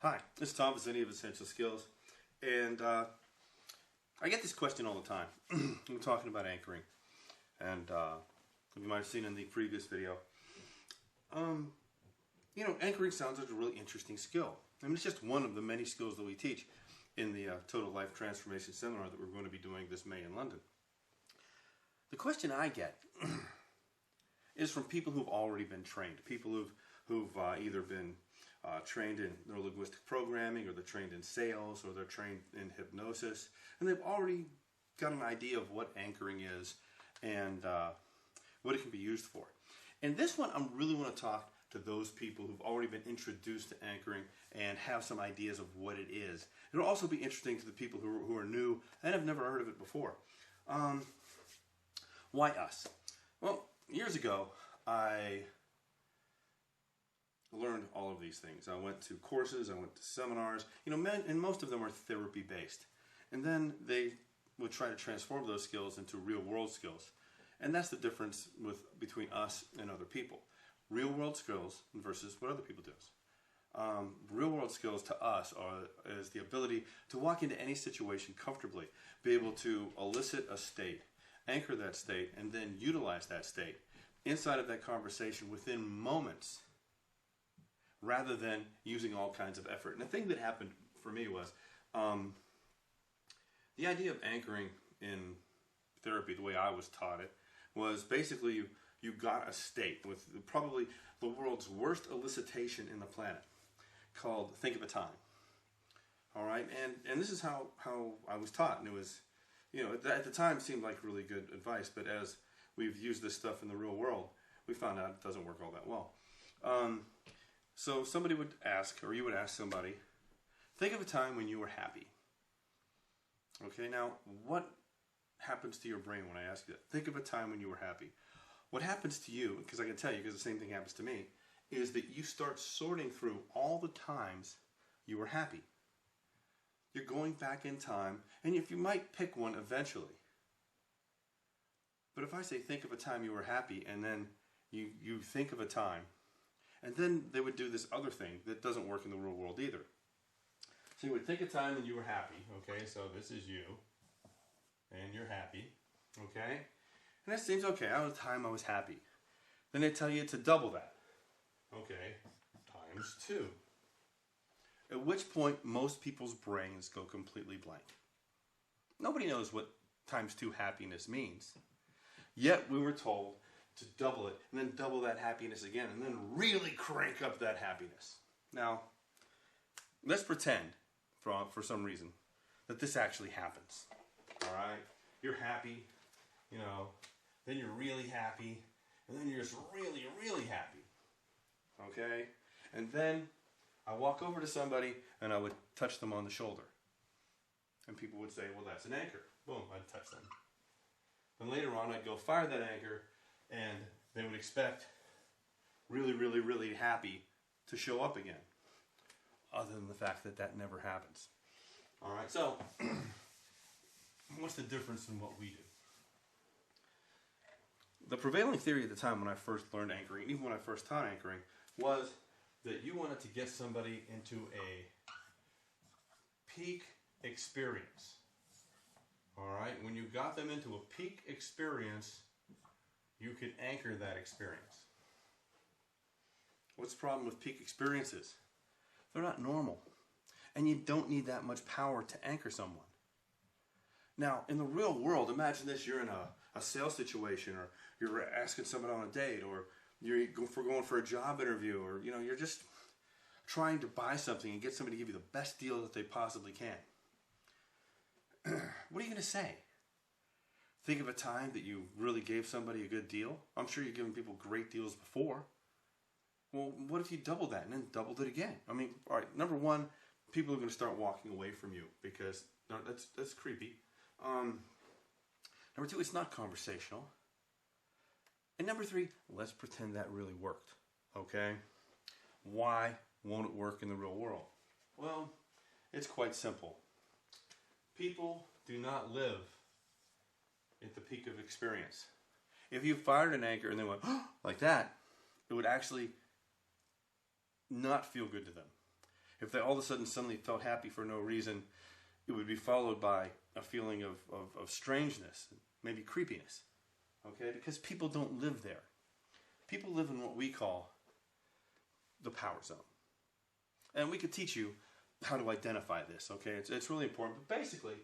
Hi, this is Tom Vizzini of Essential Skills, and I get this question all the time. We're talking about anchoring, and you might have seen in the previous video. Anchoring sounds like a really interesting skill. I mean, it's just one of the many skills that we teach in the Total Life Transformation Seminar that we're going to be doing this May in London. The question I get is from people who've already been trained, people who've either been trained in neurolinguistic programming, or they're trained in sales, or they're trained in hypnosis, and they've already got an idea of what anchoring is and what it can be used for. And this one, I really want to talk to those people who've already been introduced to anchoring and have some ideas of what it is. It'll also be interesting to the people who are new and have never heard of it before. Why us? Well, years ago, I learned all of these things. I went to courses, I went to seminars, and most of them were therapy based. And then they would try to transform those skills into real world skills. And that's the difference between us and other people. Real world skills versus what other people do. Real world skills to us is the ability to walk into any situation comfortably, be able to elicit a state, anchor that state, and then utilize that state inside of that conversation within moments, rather than using all kinds of effort. And the thing that happened for me was the idea of anchoring in therapy, the way I was taught it, was basically you got a state with probably the world's worst elicitation in the planet, called think of a time. All right, and this is how I was taught, and it was, at the time seemed like really good advice, but as we've used this stuff in the real world, we found out it doesn't work all that well. So somebody would ask, or you would ask somebody, think of a time when you were happy. Okay, now what happens to your brain when I ask you that? Think of a time when you were happy. What happens to you, because I can tell you, because the same thing happens to me, is that you start sorting through all the times you were happy. You're going back in time, and if you might pick one eventually. But if I say think of a time you were happy, and then you think of a time, and then they would do this other thing that doesn't work in the real world either. So you would think a time when you were happy, okay, so this is you, and you're happy, okay? And that seems okay, that was the time I was happy. Then they tell you to double that. Okay, times 2. At which point, most people's brains go completely blank. Nobody knows what times 2 happiness means. Yet we were told to double it, and then double that happiness again, and then really crank up that happiness. Now, let's pretend, for some reason, that this actually happens. Alright? You're happy, then you're really happy, and then you're just really, really happy. Okay? And then I walk over to somebody and I would touch them on the shoulder. And people would say, well, that's an anchor. Boom, I'd touch them. Then later on I'd go fire that anchor, and they would expect really, really, really happy to show up again. Other than the fact that that never happens. Alright, so what's the difference in what we do? The prevailing theory at the time when I first learned anchoring, even when I first taught anchoring, was that you wanted to get somebody into a peak experience. Alright, when you got them into a peak experience, you could anchor that experience. What's the problem with peak experiences? They're not normal. And you don't need that much power to anchor someone. Now, in the real world, imagine this, you're in a sales situation, or you're asking someone on a date, or you're going for a job interview, or you're just trying to buy something and get somebody to give you the best deal that they possibly can. What are you going to say? Think of a time that you really gave somebody a good deal. I'm sure you've given people great deals before. Well, what if you doubled that and then doubled it again? I mean, all right, number one, people are going to start walking away from you because that's creepy. Number two, it's not conversational. And number three, let's pretend that really worked. Okay? Why won't it work in the real world? Well, it's quite simple. People do not live at the peak of experience. If you fired an anchor and they went like that, it would actually not feel good to them. If they all of a sudden suddenly felt happy for no reason, it would be followed by a feeling of strangeness, maybe creepiness. Okay? Because people don't live there. People live in what we call the power zone. And we could teach you how to identify this, okay? It's really important. But basically,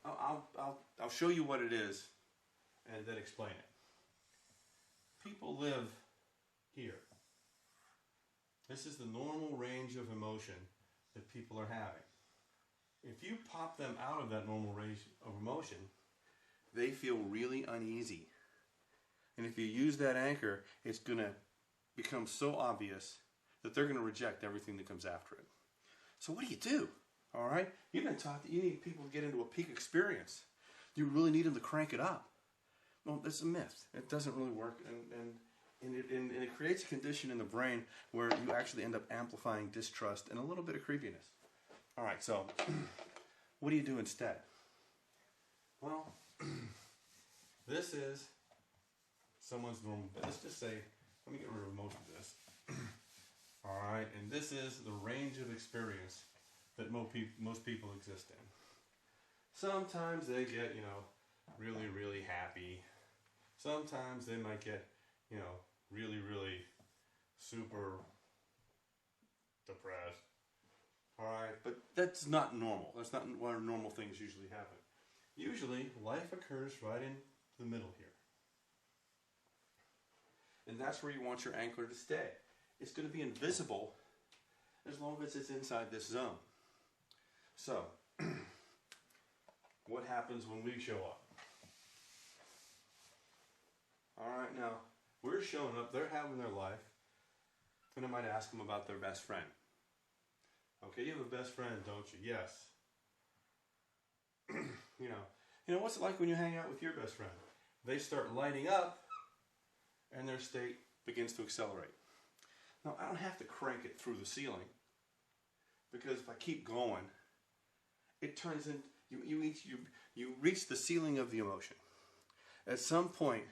I'll show you what it is and then explain it. People live here. This is the normal range of emotion that people are having. If you pop them out of that normal range of emotion, they feel really uneasy. And if you use that anchor, it's going to become so obvious that they're going to reject everything that comes after it. So what do? All right? You've been taught that you need people to get into a peak experience. You really need them to crank it up. Well, that's a myth. It doesn't really work, and it creates a condition in the brain where you actually end up amplifying distrust and a little bit of creepiness. All right, so what do you do instead? Well, this is someone's normal. Let's just say, let me get rid of most of this. All right, and this is the range of experience that most people exist in. Sometimes they get, really, really happy. Sometimes they might get, really, really super depressed. All right, but that's not normal. That's not where normal things usually happen. Usually, life occurs right in the middle here. And that's where you want your anchor to stay. It's going to be invisible as long as it's inside this zone. So, what happens when we show up? Alright, now, we're showing up, they're having their life, and I might ask them about their best friend. Okay, you have a best friend, don't you? Yes. You know, what's it like when you hang out with your best friend? They start lighting up, and their state begins to accelerate. Now, I don't have to crank it through the ceiling, because if I keep going, it turns into, you reach the ceiling of the emotion. At some point,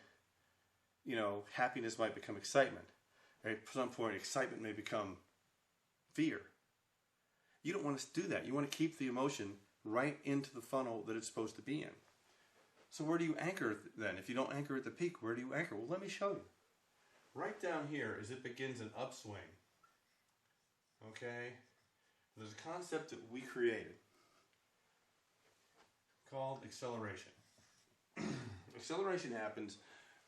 happiness might become excitement. At some point, excitement may become fear. You don't want to do that. You want to keep the emotion right into the funnel that it's supposed to be in. So where do you anchor then? If you don't anchor at the peak, where do you anchor? Well, let me show you. Right down here as it begins an upswing. Okay? There's a concept that we created called acceleration. Acceleration happens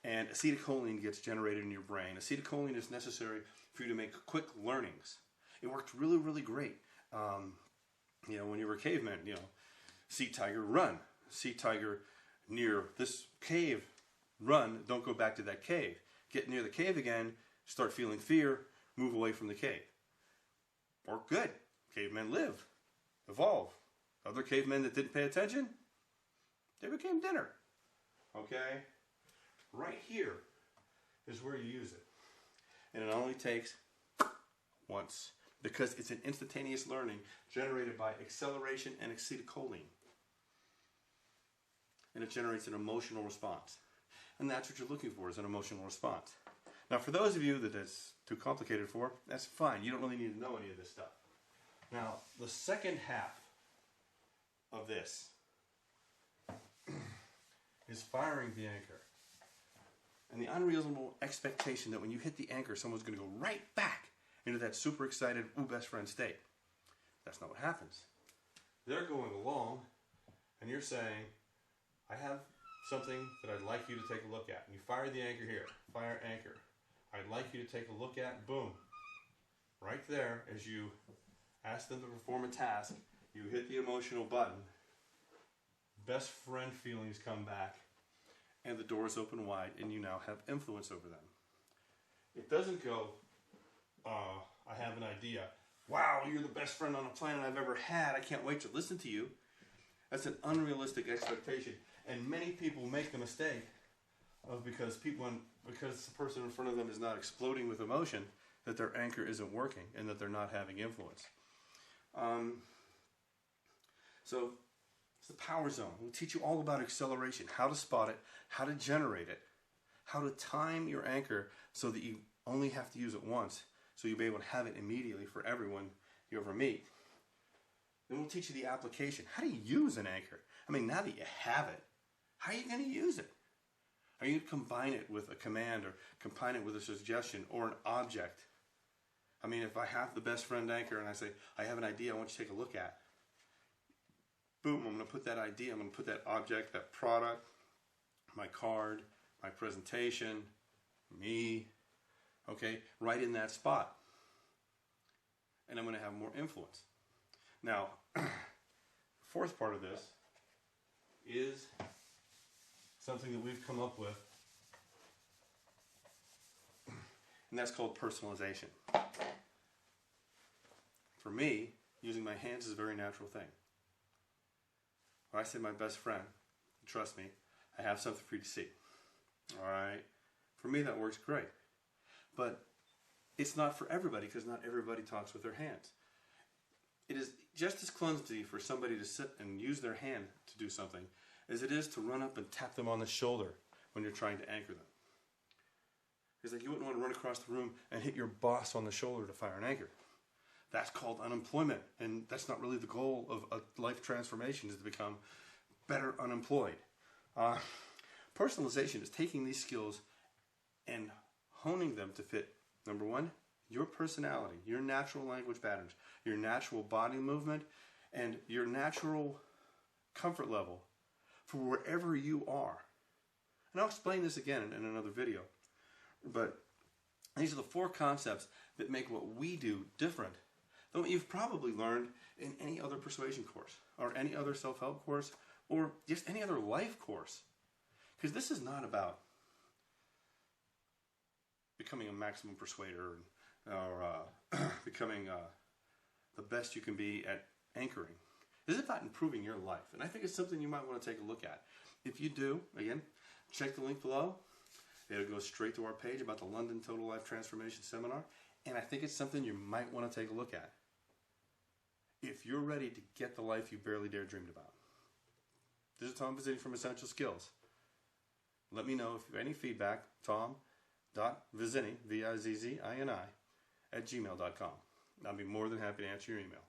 and acetylcholine gets generated in your brain. Acetylcholine is necessary for you to make quick learnings. It worked really, really great. When you were a caveman, see tiger, run. See tiger near this cave, run, don't go back to that cave. Get near the cave again, start feeling fear, move away from the cave. Worked good. Cavemen live, evolve. Other cavemen that didn't pay attention, they became dinner. Okay? Right here is where you use it. And it only takes once, because it's an instantaneous learning generated by acceleration and acetylcholine. And it generates an emotional response. And that's what you're looking for, is an emotional response. Now, for those of you that it's too complicated for, that's fine. You don't really need to know any of this stuff. Now, the second half of this is firing the anchor. And the unreasonable expectation that when you hit the anchor, someone's going to go right back into that super excited, ooh, best friend state. That's not what happens. They're going along, and you're saying, I have something that I'd like you to take a look at. And you fire the anchor here. Fire anchor. I'd like you to take a look at, boom. Right there, as you ask them to perform a task, you hit the emotional button. Best friend feelings come back, and the doors open wide, and you now have influence over them. It doesn't go, I have an idea. Wow, you're the best friend on the planet I've ever had. I can't wait to listen to you. That's an unrealistic expectation. And many people make the mistake of because the person in front of them is not exploding with emotion, that their anchor isn't working and that they're not having influence. So it's the power zone. We'll teach you all about acceleration, how to spot it, how to generate it, how to time your anchor so that you only have to use it once, so you'll be able to have it immediately for everyone you ever meet. Then we'll teach you the application. How do you use an anchor? I mean, now that you have it, how are you going to use it? Are you going to combine it with a command or combine it with a suggestion or an object? I mean, if I have the best friend anchor and I say, I have an idea I want you to take a look at. Boom, I'm going to put that idea, I'm going to put that object, that product, my card, my presentation, me, okay, right in that spot. And I'm going to have more influence. Now, the fourth part of this is something that we've come up with, and that's called personalization. For me, using my hands is a very natural thing. When I say my best friend, trust me, I have something for you to see. All right? For me, that works great. But it's not for everybody, because not everybody talks with their hands. It is just as clumsy for somebody to sit and use their hand to do something as it is to run up and tap them on the shoulder when you're trying to anchor them. It's like you wouldn't want to run across the room and hit your boss on the shoulder to fire an anchor. That's called unemployment, and that's not really the goal of a life transformation, is to become better unemployed. Personalization is taking these skills and honing them to fit, number one, your personality, your natural language patterns, your natural body movement, and your natural comfort level for wherever you are. And I'll explain this again in another video. But these are the 4 concepts that make what we do different than what you've probably learned in any other persuasion course, or any other self-help course, or just any other life course. Because this is not about becoming a maximum persuader or becoming the best you can be at anchoring. This is about improving your life. And I think it's something you might want to take a look at. If you do, again, check the link below. It'll go straight to our page about the London Total Life Transformation Seminar. And I think it's something you might want to take a look at if you're ready to get the life you barely dare dreamed about. This is Tom Vizzini from Essential Skills. Let me know if you have any feedback, tom.vizzini, V-I-Z-Z-I-N-I, @gmail.com. I'll be more than happy to answer your email.